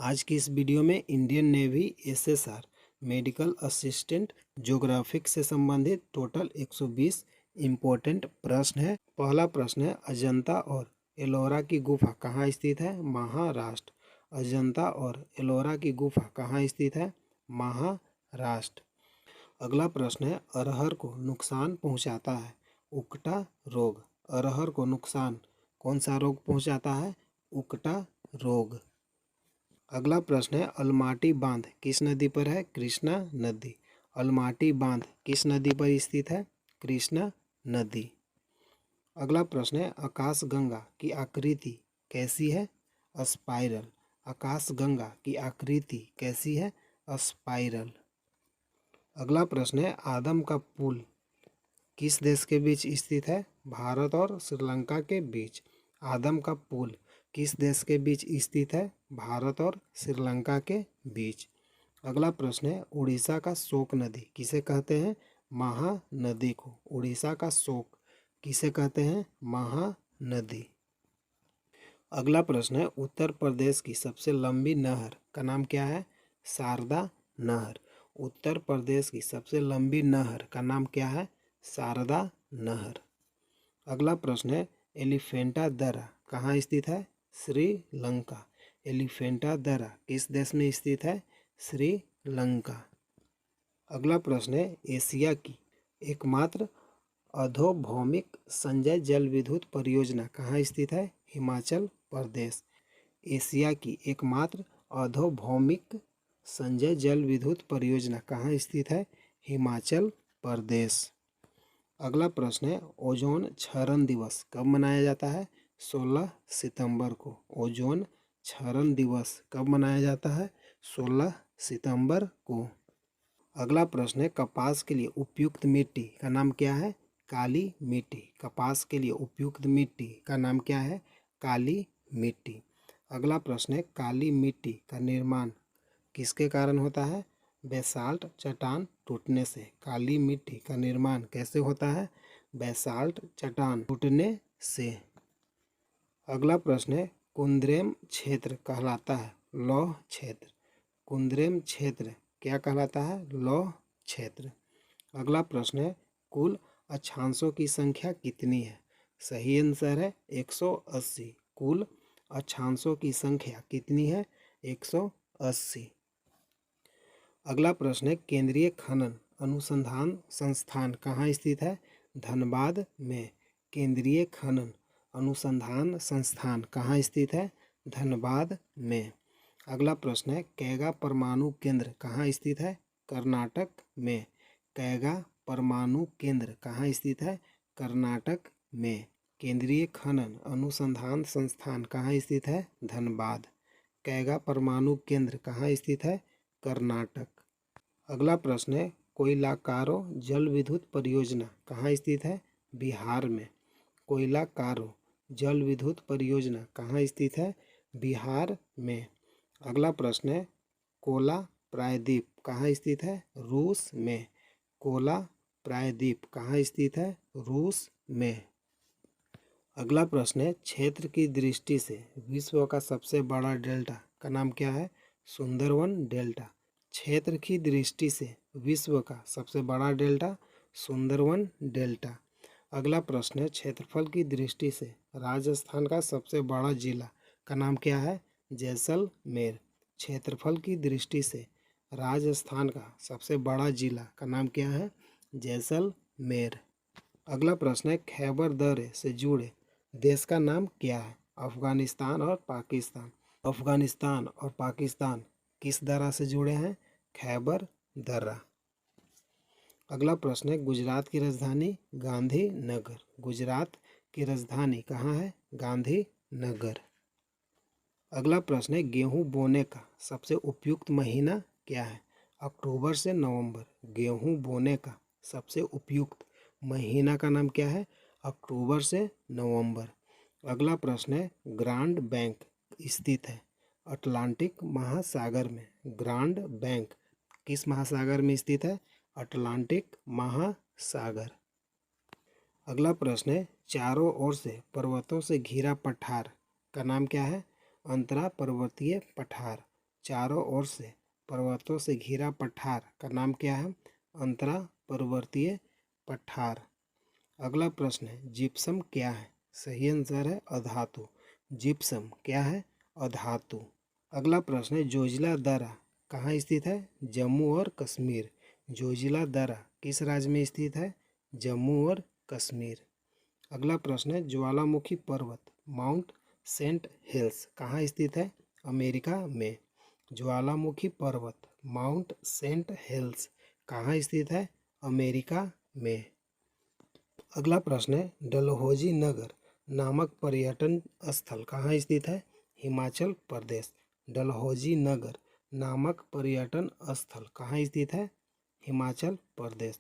आज की इस वीडियो में Indian navy SSR medical assistant geographic से संबंधित टोटल 120 इम्पोर्टेंट प्रश्न है। पहला प्रश्न है, अजंता और एलोरा की गुफा कहाँ स्थित है? महाराष्ट्र। अजंता और एलोरा की गुफा कहाँ स्थित है? महाराष्ट्र। अगला प्रश्न है, अरहर को नुकसान पहुंचाता है उकटा रोग। अरहर को नुकसान कौन सा रोग पहुंचाता है? उकटा रोग। अगला प्रश्न है, अलमाटी बांध किस नदी पर है? कृष्णा नदी। अलमाटी बांध किस नदी पर स्थित है? कृष्णा नदी। अगला प्रश्न है, आकाशगंगा की आकृति कैसी है? स्पाइरल। आकाशगंगा की आकृति कैसी है? स्पाइरल। अगला प्रश्न है, आदम का पुल किस देश के बीच स्थित है? भारत और श्रीलंका के बीच। आदम का पुल किस देश के बीच स्थित है? भारत और श्रीलंका के बीच। अगला प्रश्न है, उड़ीसा का शोक नदी किसे कहते हैं? महानदी को। उड़ीसा का शोक किसे कहते हैं? महानदी। अगला प्रश्न है, उत्तर प्रदेश की सबसे लंबी नहर का नाम क्या है? शारदा नहर। उत्तर प्रदेश की सबसे लंबी नहर का नाम क्या है? शारदा नहर। अगला प्रश्न है, एलिफेंटा दर्रा कहाँ स्थित है? श्रीलंका। एलिफेंटा दर्रा किस देश में स्थित है? श्रीलंका। अगला प्रश्न है, एशिया की एकमात्र अधोभौमिक संजय जल विद्युत परियोजना कहाँ स्थित है? हिमाचल प्रदेश। एशिया की एकमात्र अधोभौमिक संजय जल विद्युत परियोजना कहाँ स्थित है? हिमाचल प्रदेश। अगला प्रश्न है, ओजोन क्षरण दिवस कब मनाया जाता है? 16 सितंबर को। ओजोन क्षरण दिवस कब मनाया जाता है? 16 सितंबर को। अगला प्रश्न है, कपास के लिए उपयुक्त मिट्टी का नाम क्या है? काली मिट्टी। कपास के लिए उपयुक्त मिट्टी का नाम क्या है? काली मिट्टी। अगला प्रश्न है, काली मिट्टी का निर्माण किसके कारण होता है? बेसाल्ट चट्टान टूटने से। काली मिट्टी का निर्माण कैसे होता है? बेसाल्ट चट्टान टूटने से। अगला प्रश्न है, कुंद्रेम क्षेत्र कहलाता है लौह क्षेत्र। कुंद्रेम क्षेत्र क्या कहलाता है? लौह क्षेत्र। अगला प्रश्न है, कुल अक्षांशों की संख्या कितनी है? सही आंसर है 180। कुल अक्षांशों की संख्या कितनी है? 180। अगला प्रश्न है, केंद्रीय खनन अनुसंधान संस्थान कहाँ स्थित है? धनबाद में। केंद्रीय खनन अनुसंधान संस्थान कहाँ स्थित है? धनबाद में। अगला प्रश्न है, कैगा परमाणु केंद्र कहाँ स्थित है? कर्नाटक में। कैगा परमाणु केंद्र कहाँ स्थित है? कर्नाटक में। केंद्रीय खनन अनुसंधान संस्थान कहाँ स्थित है? धनबाद। कैगा परमाणु केंद्र कहाँ स्थित है? कर्नाटक। अगला प्रश्न है, कोयलाकारो जल विद्युत परियोजना कहाँ स्थित है? बिहार में। कोयलाकारो जल विद्युत परियोजना कहाँ स्थित है? बिहार में। अगला प्रश्न है, कोला प्रायद्वीप कहाँ स्थित है? रूस में। कोला प्रायद्वीप कहाँ स्थित है? रूस में। अगला प्रश्न है, क्षेत्र की दृष्टि से विश्व का सबसे बड़ा डेल्टा का नाम क्या है? सुंदरवन डेल्टा। क्षेत्र की दृष्टि से विश्व का सबसे बड़ा डेल्टा सुंदरवन डेल्टा। अगला प्रश्न है, क्षेत्रफल की दृष्टि से राजस्थान का सबसे बड़ा जिला का नाम क्या है? जैसलमेर। क्षेत्रफल की दृष्टि से राजस्थान का सबसे बड़ा जिला का नाम क्या है? जैसलमेर। अगला प्रश्न है, खैबर दर्रे से जुड़े देश का नाम क्या है? अफगानिस्तान और पाकिस्तान। अफगानिस्तान और पाकिस्तान किस दर्रा से जुड़े हैं? खैबर दर्रा। अगला प्रश्न है, गुजरात की राजधानी गांधीनगर। गुजरात की राजधानी कहाँ है? गांधीनगर। अगला प्रश्न है, गेहूं बोने का सबसे उपयुक्त महीना क्या है? अक्टूबर से नवंबर। गेहूं बोने का सबसे उपयुक्त महीना का नाम क्या है? अक्टूबर से नवंबर। अगला प्रश्न है, ग्रांड बैंक स्थित है अटलांटिक महासागर में। ग्रांड बैंक किस महासागर में स्थित है? अटलांटिक महासागर। अगला प्रश्न है, चारों ओर से पर्वतों से घिरा पठार का नाम क्या है? अंतरा पर्वतीय पठार। चारों ओर से पर्वतों से घिरा पठार का नाम क्या है? अंतरा पर्वतीय पठार। अगला प्रश्न है जिप्सम क्या है? सही आंसर है अधातु। जिप्सम क्या है? अधातु। अगला प्रश्न है जोजिला दर्रा कहाँ स्थित है? जम्मू और कश्मीर। जोजिला दर्रा किस राज्य में स्थित है? जम्मू और कश्मीर। अगला प्रश्न है ज्वालामुखी पर्वत माउंट सेंट हेल्स कहाँ स्थित है? अमेरिका में। ज्वालामुखी पर्वत माउंट सेंट हेल्स कहाँ स्थित है? अमेरिका में। अगला प्रश्न है डलहौजी नगर नामक पर्यटन स्थल कहाँ स्थित है? हिमाचल प्रदेश। डलहौजी नगर नामक पर्यटन स्थल कहाँ स्थित है? हिमाचल प्रदेश।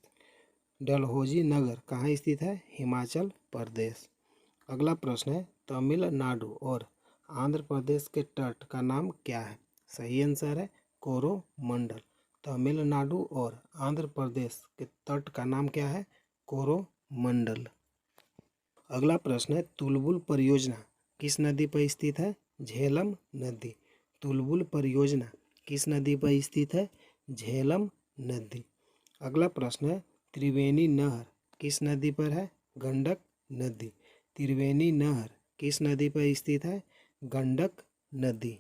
डलहौजी नगर कहाँ स्थित है? हिमाचल प्रदेश। अगला प्रश्न है तमिलनाडु और आंध्र प्रदेश के तट का नाम क्या है? सही आंसर है कोरोमंडल। तमिलनाडु और आंध्र प्रदेश के तट का नाम क्या है? कोरोमंडल। अगला प्रश्न है तुलबुल परियोजना किस नदी पर स्थित है? झेलम नदी। तुलबुल परियोजना किस नदी पर स्थित है? झेलम नदी। अगला प्रश्न है त्रिवेणी नहर किस नदी पर है? गंडक नदी। त्रिवेणी नहर किस नदी पर स्थित है? गंडक नदी।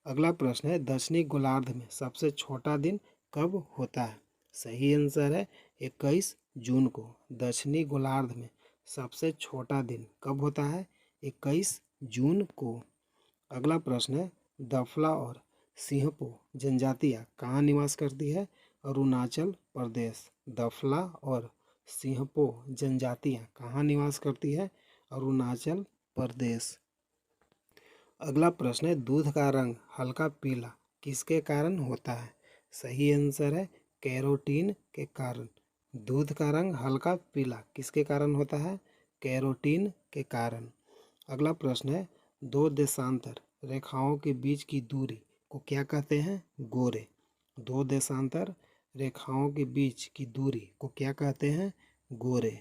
अगला प्रश्न है दक्षिणी गोलार्ध में सबसे छोटा दिन कब होता है? सही आंसर है 21 जून को। दक्षिणी गोलार्ध में सबसे छोटा दिन कब होता है? 21 जून को। अगला प्रश्न है दफला और सिंहपो जनजातियाँ कहाँ निवास करती है? अरुणाचल प्रदेश। दफला और सिंहपो जनजातियाँ कहाँ निवास करती है? अरुणाचल प्रदेश। अगला प्रश्न है दूध का रंग हल्का पीला किसके कारण होता है? सही आंसर है कैरोटीन के कारण। दूध का रंग हल्का पीला किसके कारण होता है? कैरोटीन के कारण। अगला प्रश्न है दो देशांतर रेखाओं के बीच की दूरी को क्या कहते हैं? गोरे। दो देशांतर रेखाओं के बीच की दूरी को क्या कहते हैं? गोरे।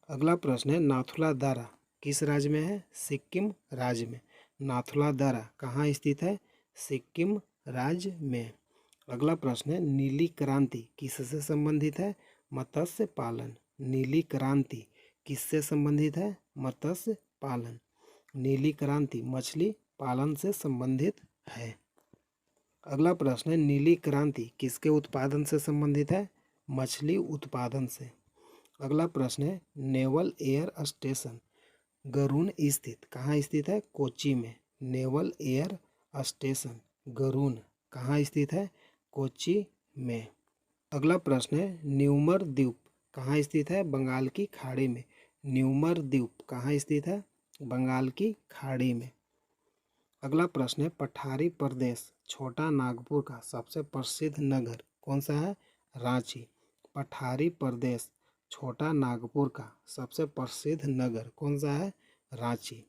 अगला प्रश्न है नाथुला दर्रा किस राज्य में है? सिक्किम राज्य में। नाथुला दर्रा कहाँ स्थित है? सिक्किम राज्य में। अगला प्रश्न है नीली क्रांति किससे संबंधित है? मत्स्य पालन। नीली क्रांति किससे संबंधित है? मत्स्य पालन। नीली क्रांति मछली पालन से संबंधित है। अगला प्रश्न है नीली क्रांति किसके उत्पादन से संबंधित है? मछली उत्पादन से। अगला प्रश्न है नेवल एयर स्टेशन गरुड़ स्थित कहाँ स्थित है? कोच्चि में। नेवल एयर स्टेशन गरुड़ कहाँ स्थित है? कोच्चि में। अगला प्रश्न है न्यूमर द्वीप कहाँ स्थित है? बंगाल की खाड़ी में। न्यूमर द्वीप कहाँ स्थित है? बंगाल की खाड़ी में। अगला प्रश्न है पठारी प्रदेश छोटा नागपुर का सबसे प्रसिद्ध नगर कौन सा है? रांची। पठारी प्रदेश छोटा नागपुर का सबसे प्रसिद्ध नगर कौन सा है? रांची।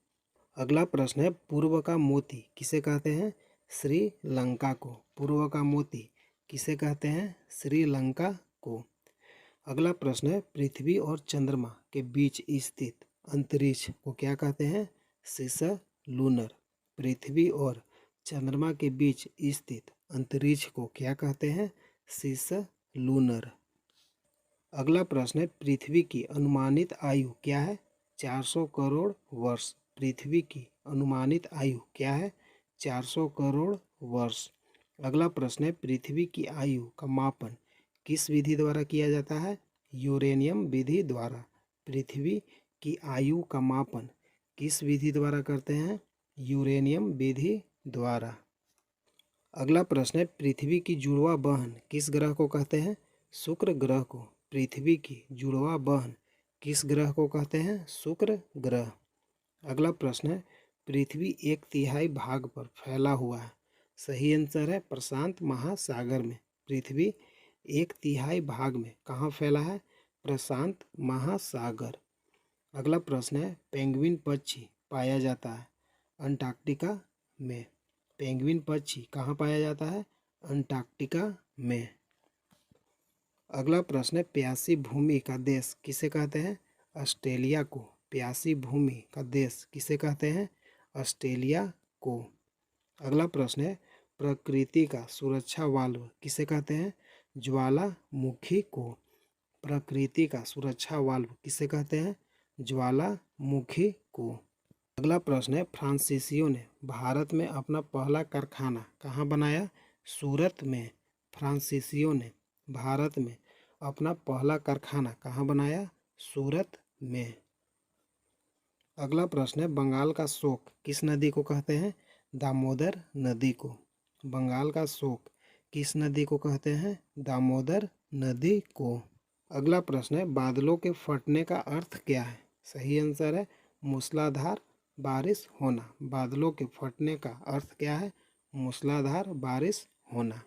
अगला प्रश्न है पूर्व का मोती किसे कहते हैं? श्रीलंका को। पूर्व का मोती किसे कहते हैं? श्रीलंका को। अगला प्रश्न है पृथ्वी और चंद्रमा के बीच स्थित अंतरिक्ष को क्या कहते हैं? सिस लूनर। पृथ्वी और चंद्रमा के बीच स्थित अंतरिक्ष को क्या कहते हैं? सिस लूनर। अगला प्रश्न है पृथ्वी की अनुमानित आयु क्या है? 400 करोड़ वर्ष। पृथ्वी की अनुमानित आयु क्या है? 400 करोड़ वर्ष। अगला प्रश्न है पृथ्वी की आयु का मापन किस विधि द्वारा किया जाता है? यूरेनियम विधि द्वारा। पृथ्वी की आयु का मापन किस विधि द्वारा करते हैं? यूरेनियम विधि द्वारा। अगला प्रश्न है पृथ्वी की जुड़वा बहन किस ग्रह को कहते हैं? शुक्र ग्रह को। पृथ्वी की जुड़वा बहन किस ग्रह को कहते हैं? शुक्र ग्रह। अगला प्रश्न है पृथ्वी 1/3 भाग पर फैला हुआ है। सही आंसर है प्रशांत महासागर में। पृथ्वी 1/3 भाग में कहाँ फैला है? प्रशांत महासागर। अगला प्रश्न है पेंगुइन पक्षी पाया जाता है अंटार्कटिका में। पेंगुइन पक्षी कहाँ पाया जाता है? अंटार्कटिका में। अगला प्रश्न है प्यासी भूमि का देश किसे कहते हैं? ऑस्ट्रेलिया को। प्यासी भूमि का देश किसे कहते हैं? ऑस्ट्रेलिया को। अगला प्रश्न है प्रकृति का सुरक्षा वाल्व किसे कहते हैं? ज्वालामुखी को। प्रकृति का सुरक्षा वाल्व किसे कहते हैं? ज्वालामुखी को। अगला प्रश्न है, फ्रांसीसियों ने भारत में अपना पहला कारखाना कहाँ बनाया? सूरत में। फ्रांसीसियों ने भारत में अपना पहला कारखाना कहाँ बनाया? सूरत में। अगला प्रश्न है, बंगाल का शोक किस नदी को कहते हैं? दामोदर नदी को। बंगाल का शोक किस नदी को कहते हैं? दामोदर नदी को। अगला प्रश्न है, बादलों के फटने का अर्थ क्या है? सही आंसर है मूसलाधार बारिश होना। बादलों के फटने का अर्थ क्या है? मूसलाधार बारिश होना।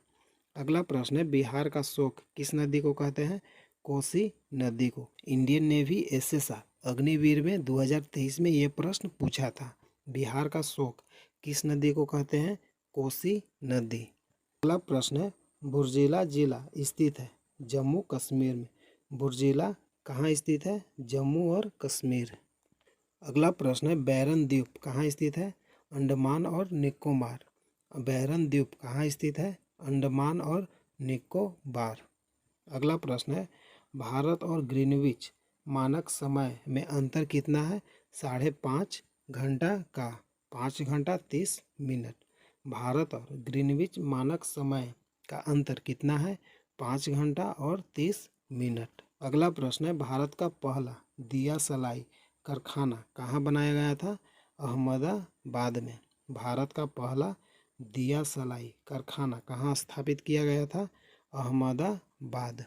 अगला प्रश्न है, बिहार का शोक किस नदी को कहते हैं? कोसी नदी को। इंडियन नेवी एसएसआर अग्निवीर में 2023 में ये प्रश्न पूछा था। बिहार का शोक किस नदी को कहते हैं? कोसी नदी। अगला प्रश्न है, बुर्जिला जिला स्थित है जम्मू कश्मीर में। बुर्जिला कहाँ स्थित है? जम्मू और कश्मीर। अगला प्रश्न है, बैरन द्वीप कहाँ स्थित है? अंडमान और निकोबार। बैरन द्वीप कहाँ स्थित है? अंडमान और निकोबार। अगला प्रश्न है, भारत और ग्रीनविच मानक समय में अंतर कितना है? 5.5 घंटा का। 5 घंटा 30 मिनट। भारत और ग्रीनविच मानक समय का अंतर कितना है? 5 घंटा और 30 मिनट। अगला प्रश्न है, भारत का पहला दिया सलाई कारखाना कहाँ बनाया गया था? अहमदाबाद में। भारत का पहला दिया सलाई कारखाना कहाँ स्थापित किया गया था? अहमदाबाद।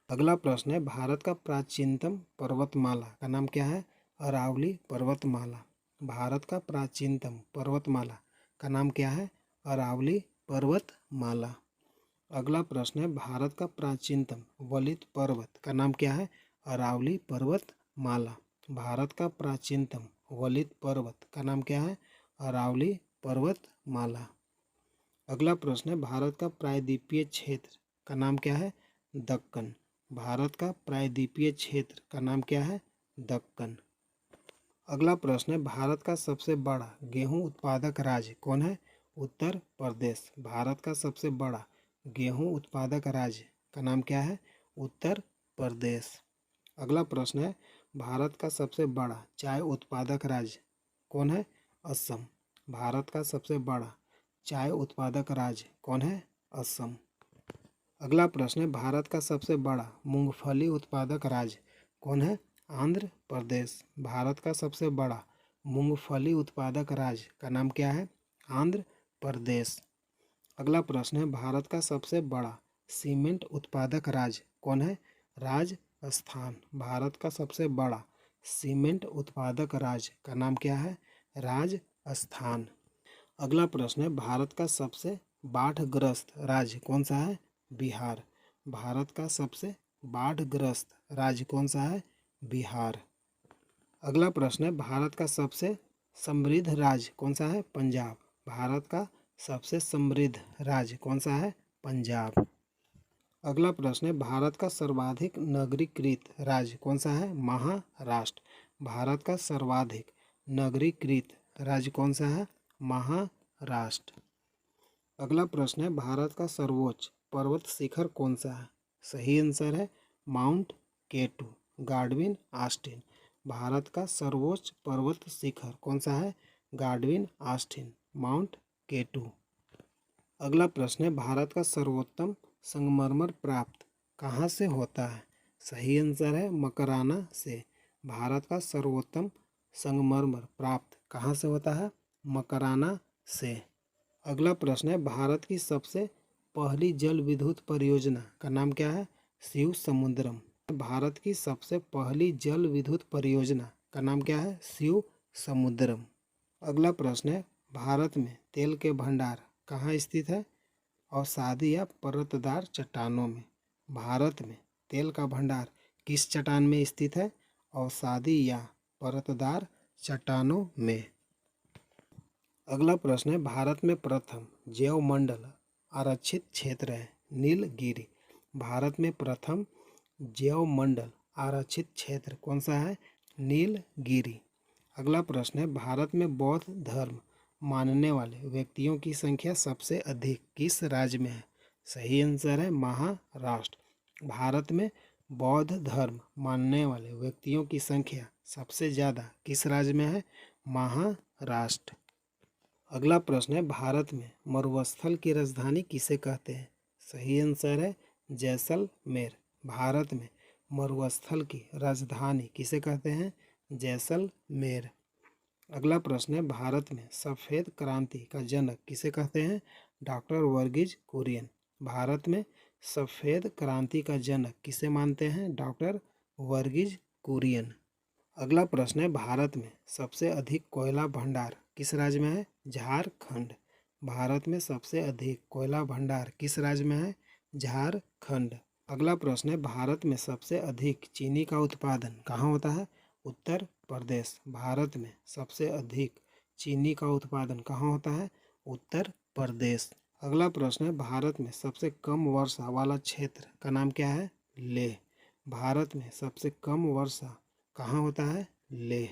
अगला प्रश्न है, भारत का प्राचीनतम पर्वतमाला का नाम क्या है? अरावली पर्वतमाला। भारत का प्राचीनतम पर्वतमाला का नाम क्या है? अरावली पर्वतमाला। अगला प्रश्न है, भारत का प्राचीनतम वलित पर्वत का नाम क्या है? अरावली पर्वतमाला। भारत का प्राचीनतम वलित पर्वत का नाम क्या है? अरावली पर्वतमाला। अगला प्रश्न है, भारत का प्रायद्वीपीय क्षेत्र का नाम क्या है? दक्कन। भारत का प्रायद्वीपीय क्षेत्र का नाम क्या है? दक्कन। अगला प्रश्न है, भारत का सबसे बड़ा गेहूं उत्पादक राज्य कौन है? उत्तर प्रदेश। भारत का सबसे बड़ा गेहूं उत्पादक राज्य का नाम क्या है? उत्तर प्रदेश। अगला प्रश्न है, भारत का सबसे बड़ा चाय उत्पादक राज्य कौन है? असम। भारत का सबसे बड़ा चाय उत्पादक राज्य कौन है? असम। अगला प्रश्न है, भारत का सबसे बड़ा मूंगफली उत्पादक राज्य कौन है? आंध्र प्रदेश। भारत का सबसे बड़ा मूंगफली उत्पादक राज्य का नाम क्या है? आंध्र प्रदेश। अगला प्रश्न है, भारत का सबसे बड़ा सीमेंट उत्पादक राज्य कौन है? राजस्थान। भारत का सबसे बड़ा सीमेंट उत्पादक राज्य का नाम क्या है? राजस्थान। अगला प्रश्न है, भारत का सबसे बाढ़ग्रस्त राज्य कौन सा है? बिहार। भारत का सबसे बाढ़ग्रस्त राज्य कौन सा है? बिहार। अगला प्रश्न है, भारत का सबसे समृद्ध राज्य कौन सा है? पंजाब। भारत का सबसे समृद्ध राज्य कौन सा है? पंजाब। अगला प्रश्न है, भारत का सर्वाधिक नगरीकृत राज्य कौन सा है? महाराष्ट्र। भारत का सर्वाधिक नगरीकृत राज्य कौन सा है? महाराष्ट्र। अगला प्रश्न है, भारत का सर्वोच्च पर्वत शिखर कौन सा है? सही आंसर है Mount K two, Godwin Austen. Bharat का सर्वोच्च पर्वत शिखर कौन सा है? Godwin Austen, Mount K two. अगला प्रश्न है, भारत का सर्वोत्तम संगमरमर प्राप्त कहाँ से होता है? सही आंसर है मकराना से। भारत का सर्वोत्तम संगमरमर प्राप्त कहाँ से होता है? मकराना से। अगला प्रश्न है, भारत की सबसे पहली जल विद्युत परियोजना का नाम क्या है? शिव समुद्रम। भारत की सबसे पहली जल विद्युत परियोजना का नाम क्या है? शिव समुद्रम। अगला प्रश्न है, भारत में तेल के भंडार कहाँ स्थित है? अवसादी या परतदार चट्टानों में। भारत में तेल का भंडार किस चट्टान में स्थित है? अवसादी या परतदार चट्टानों में। अगला प्रश्न है, भारत में प्रथम जैवमंडल आरक्षित क्षेत्र है नीलगिरी। भारत में प्रथम जैवमंडल आरक्षित क्षेत्र कौन सा है? नीलगिरी। अगला प्रश्न है, भारत में बौद्ध धर्म मानने वाले व्यक्तियों की संख्या सबसे अधिक किस राज्य में है? सही आंसर है महाराष्ट्र। भारत में बौद्ध धर्म मानने वाले व्यक्तियों की संख्या सबसे ज़्यादा किस राज्य में है? महाराष्ट्र। अगला प्रश्न है, भारत में मरुस्थल की राजधानी किसे कहते हैं? सही आंसर है जैसलमेर। भारत में मरुस्थल की राजधानी किसे कहते हैं? जैसलमेर। अगला प्रश्न है, भारत में सफ़ेद क्रांति का जनक किसे कहते हैं? डॉक्टर वर्गीज कुरियन। भारत में सफ़ेद क्रांति का जनक किसे मानते हैं? डॉक्टर वर्गीज कुरियन। अगला प्रश्न है, भारत में सबसे अधिक कोयला भंडार किस राज्य में है? झारखंड। भारत में सबसे अधिक कोयला भंडार किस राज्य में है? झारखंड। अगला प्रश्न है, भारत में सबसे अधिक चीनी का उत्पादन कहाँ होता है? उत्तर प्रदेश। भारत में सबसे अधिक चीनी का उत्पादन कहाँ होता है? उत्तर प्रदेश। अगला प्रश्न है, भारत में सबसे कम वर्षा वाला क्षेत्र का नाम क्या है? लेह। भारत में सबसे कम वर्षा कहाँ होता है? लेह।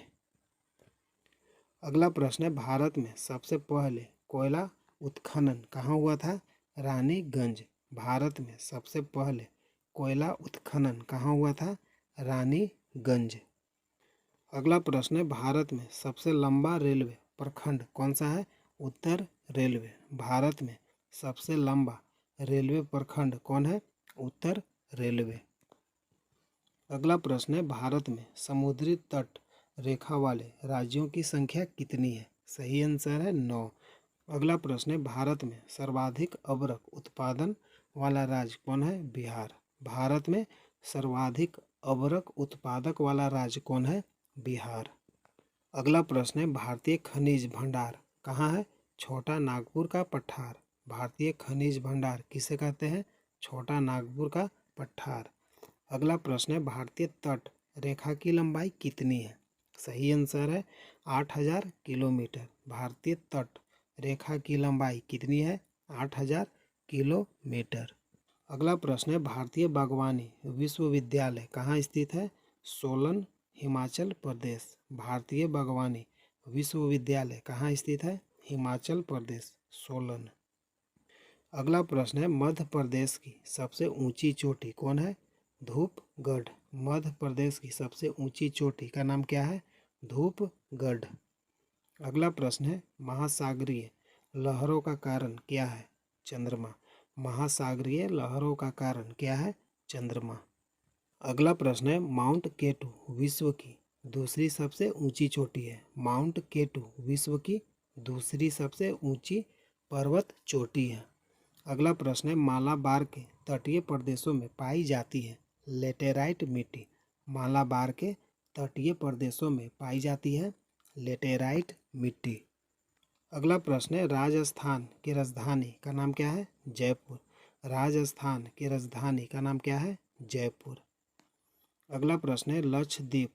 अगला प्रश्न है, भारत में सबसे पहले कोयला उत्खनन कहाँ हुआ था? रानीगंज। भारत में सबसे पहले कोयला उत्खनन कहाँ हुआ था? रानीगंज। अगला प्रश्न है, भारत में सबसे लंबा रेलवे प्रखंड कौन सा है? उत्तर रेलवे। भारत में सबसे लंबा रेलवे प्रखंड कौन है? उत्तर रेलवे। अगला प्रश्न है, भारत में समुद्री तट रेखा वाले राज्यों की संख्या कितनी है? सही आंसर है 9। अगला प्रश्न है, भारत में सर्वाधिक अबरख उत्पादन वाला राज्य कौन है? बिहार। भारत में सर्वाधिक अबरख उत्पादक वाला राज्य कौन है? बिहार। अगला प्रश्न है, भारतीय खनिज भंडार कहाँ है? छोटा नागपुर का पठार। भारतीय खनिज भंडार किसे कहते हैं? छोटा नागपुर का पठार। अगला प्रश्न है, भारतीय तट रेखा की लंबाई कितनी है? सही आंसर है 8000 किलोमीटर। भारतीय तट रेखा की लंबाई कितनी है? 8000 किलोमीटर। अगला प्रश्न है, भारतीय बागवानी विश्वविद्यालय कहाँ स्थित है? सोलन, हिमाचल प्रदेश। भारतीय बागवानी विश्वविद्यालय कहाँ स्थित है? हिमाचल प्रदेश, सोलन। अगला प्रश्न है, मध्य प्रदेश की सबसे ऊंची चोटी कौन है? धूपगढ़। मध्य प्रदेश की सबसे ऊंची चोटी का नाम क्या है? धूपगढ़। अगला प्रश्न है, महासागरीय लहरों का कारण क्या है? चंद्रमा। महासागरीय लहरों का कारण क्या है? चंद्रमा। अगला प्रश्न है, माउंट केटू विश्व की दूसरी सबसे ऊंची चोटी है। माउंट केटू विश्व की दूसरी सबसे ऊंची पर्वत चोटी है। अगला प्रश्न है, मालाबार के तटीय प्रदेशों में पाई जाती है लेटेराइट मिट्टी। मालाबार के तटीय प्रदेशों में पाई जाती है लेटेराइट मिट्टी। अगला प्रश्न है, राजस्थान की राजधानी का नाम क्या है? जयपुर। राजस्थान की राजधानी का नाम क्या है? जयपुर। अगला प्रश्न है, लक्षद्वीप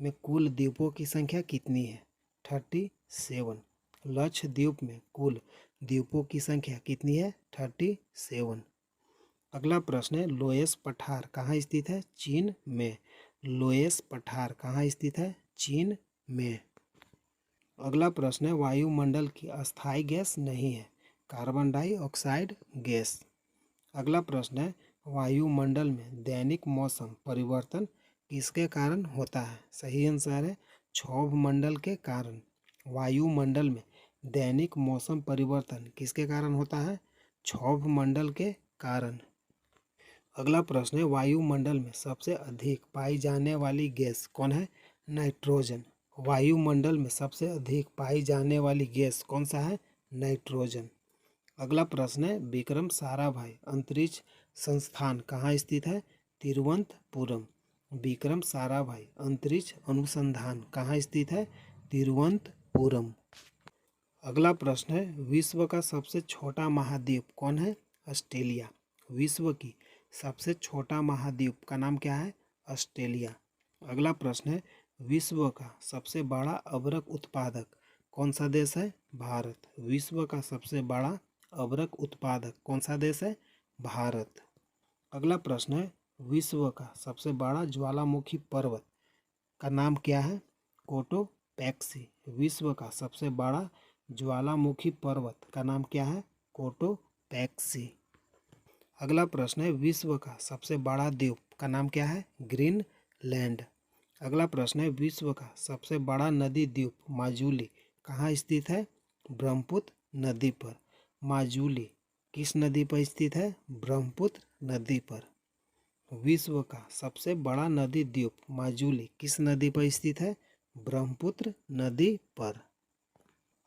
में कुल द्वीपों की संख्या कितनी है? 37। लक्षद्वीप में कुल द्वीपों की संख्या कितनी है? 37। अगला प्रश्न है, लोएस पठार कहाँ स्थित है? चीन में। लोएस पठार कहाँ स्थित है? चीन में। अगला प्रश्न है, वायुमंडल की अस्थायी गैस नहीं है। Carbon dioxide gas. अगला प्रश्न है, वायुमंडल में दैनिक मौसम परिवर्तन किसके कारण होता है? सही आंसर है क्षोभ मंडल के कारण। वायुमंडल में दैनिक मौसम परिवर्तन किसके कारण होता है? क्षोभ मंडल के कारण। अगला प्रश्न है, वायुमंडल में सबसे अधिक पाई जाने वाली गैस कौन है? नाइट्रोजन। वायुमंडल में सबसे अधिक पाई जाने वाली गैस कौन सा है? नाइट्रोजन। अगला प्रश्न है, विक्रम साराभाई अंतरिक्ष संस्थान कहाँ स्थित है? तिरुवनंतपुरम। विक्रम साराभाई अंतरिक्ष अनुसंधान कहाँ स्थित है? तिरुवनंतपुरम। अगला प्रश्न है, विश्व का सबसे छोटा महाद्वीप कौन है? ऑस्ट्रेलिया। विश्व की सबसे छोटा महाद्वीप का नाम क्या है? ऑस्ट्रेलिया। अगला प्रश्न है, विश्व का सबसे बड़ा अबरख उत्पादक कौन सा देश है? भारत। विश्व का सबसे बड़ा अबरख उत्पादक कौन सा देश है? भारत। अगला प्रश्न है, विश्व का सबसे बड़ा ज्वालामुखी पर्वत का नाम क्या है? कोटोपैक्सी। विश्व का सबसे बड़ा ज्वालामुखी पर्वत का नाम क्या है? कोटोपैक्सी। अगला प्रश्न है, विश्व का सबसे बड़ा द्वीप का नाम क्या है? ग्रीनलैंड। अगला प्रश्न है, विश्व का सबसे बड़ा नदी द्वीप माजुली कहाँ स्थित है? ब्रह्मपुत्र नदी पर। माजुली किस नदी पर स्थित है? ब्रह्मपुत्र नदी पर। विश्व का सबसे बड़ा नदी द्वीप माजुली किस नदी पर स्थित है? ब्रह्मपुत्र नदी पर।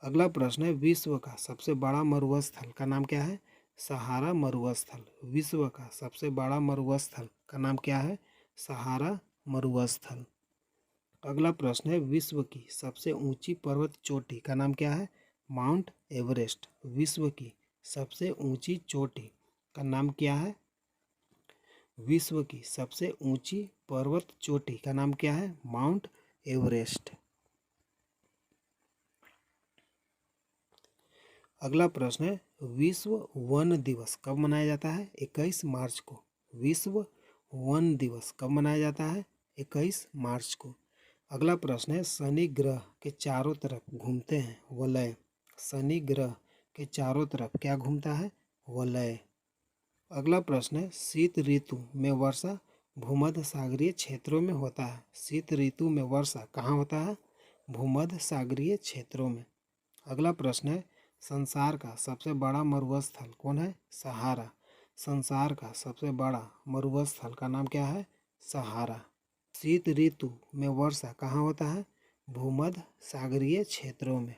अगला प्रश्न है, विश्व का सबसे बड़ा मरुस्थल का नाम क्या है? सहारा मरुस्थल। विश्व का सबसे बड़ा मरुस्थल का नाम क्या है? सहारा मरुस्थल। अगला प्रश्न है, विश्व की सबसे ऊंची पर्वत चोटी का नाम क्या है? Mount Everest. विश्व की सबसे ऊंची चोटी का नाम क्या है? विश्व की सबसे ऊंची पर्वत चोटी का नाम क्या है? Mount Everest. अगला प्रश्न है, विश्व वन दिवस कब मनाया जाता है? 21 मार्च को। विश्व वन दिवस कब मनाया जाता है? 21 मार्च को। अगला प्रश्न है, शनि ग्रह के चारों तरफ घूमते हैं वलय। शनि ग्रह के चारों तरफ क्या घूमता है? वलय। अगला प्रश्न है, शीत ऋतु में वर्षा भूमध्य सागरीय क्षेत्रों में होता है। शीत ऋतु में वर्षा कहाँ होता है? भूमध्य सागरीय क्षेत्रों में। अगला प्रश्न है, संसार का सबसे बड़ा मरुस्थल कौन है? सहारा। संसार का सबसे बड़ा मरुस्थल का नाम क्या है? सहारा। शीत ऋतु में वर्षा कहाँ होता है? भूमध्य सागरीय क्षेत्रों में।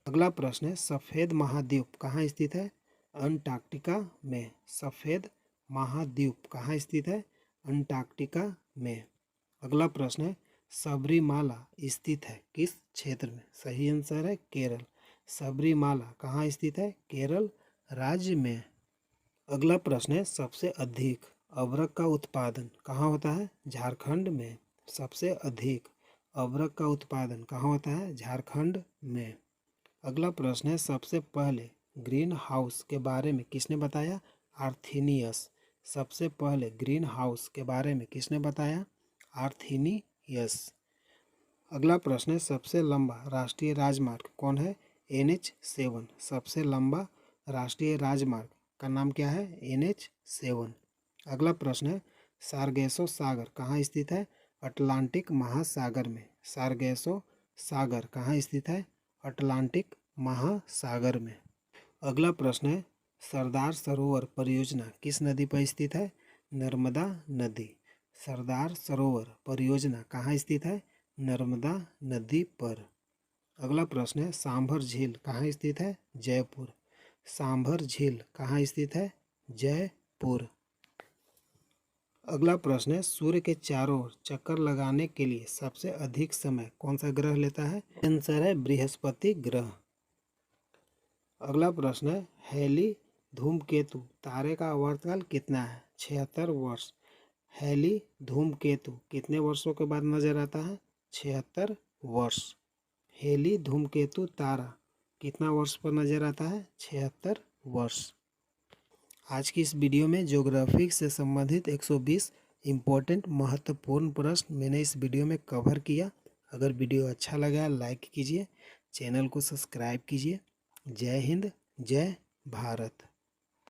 अगला प्रश्न है, सफ़ेद महाद्वीप कहाँ स्थित है? अंटार्कटिका में। सफ़ेद महाद्वीप कहाँ स्थित है? अंटार्कटिका में। अगला प्रश्न है, सबरीमाला स्थित है किस क्षेत्र में? सही आंसर है केरल। सबरीमाला कहाँ स्थित है? केरल राज्य में। अगला प्रश्न है, सबसे अधिक अभ्रक का उत्पादन कहाँ होता है? झारखंड में। सबसे अधिक अभ्रक का उत्पादन कहाँ होता है? झारखंड में। अगला प्रश्न है, सबसे पहले ग्रीन हाउस के बारे में किसने बताया? आर्थिनियस। सबसे पहले ग्रीन हाउस के बारे में किसने बताया? आर्थिनियस। अगला प्रश्न है, सबसे लंबा राष्ट्रीय राजमार्ग कौन है? NH7। सबसे लंबा राष्ट्रीय राजमार्ग का नाम क्या है? NH7। अगला प्रश्न है, सार्गेसो सागर कहाँ स्थित है? अटलांटिक महासागर में। सार्गेसो सागर कहाँ स्थित है? अटलांटिक महासागर में। अगला प्रश्न है, सरदार सरोवर परियोजना किस नदी पर स्थित है? नर्मदा नदी। सरदार सरोवर परियोजना कहाँ स्थित है? नर्मदा नदी पर। अगला प्रश्न है, सांभर झील कहाँ स्थित है? जयपुर। सांभर झील कहाँ स्थित है? जयपुर। अगला प्रश्न है, सूर्य के चारों ओर चक्कर लगाने के लिए सबसे अधिक समय कौन सा ग्रह लेता है? आंसर है बृहस्पति ग्रह। अगला प्रश्न है, हेली धूमकेतु तारे का आवर्तकाल कितना है? 76 वर्ष। हेली धूमकेतु कितने वर्षों के बाद नजर आता है? 76 वर्ष। हेली धूमकेतु तारा कितना वर्ष पर नजर आता है? 76 वर्ष। आज की इस वीडियो में ज्योग्राफी से संबंधित 120 इम्पोर्टेंट महत्वपूर्ण प्रश्न मैंने इस वीडियो में कवर किया। अगर वीडियो अच्छा लगा लाइक कीजिए, चैनल को सब्सक्राइब कीजिए। जय हिंद, जय भारत।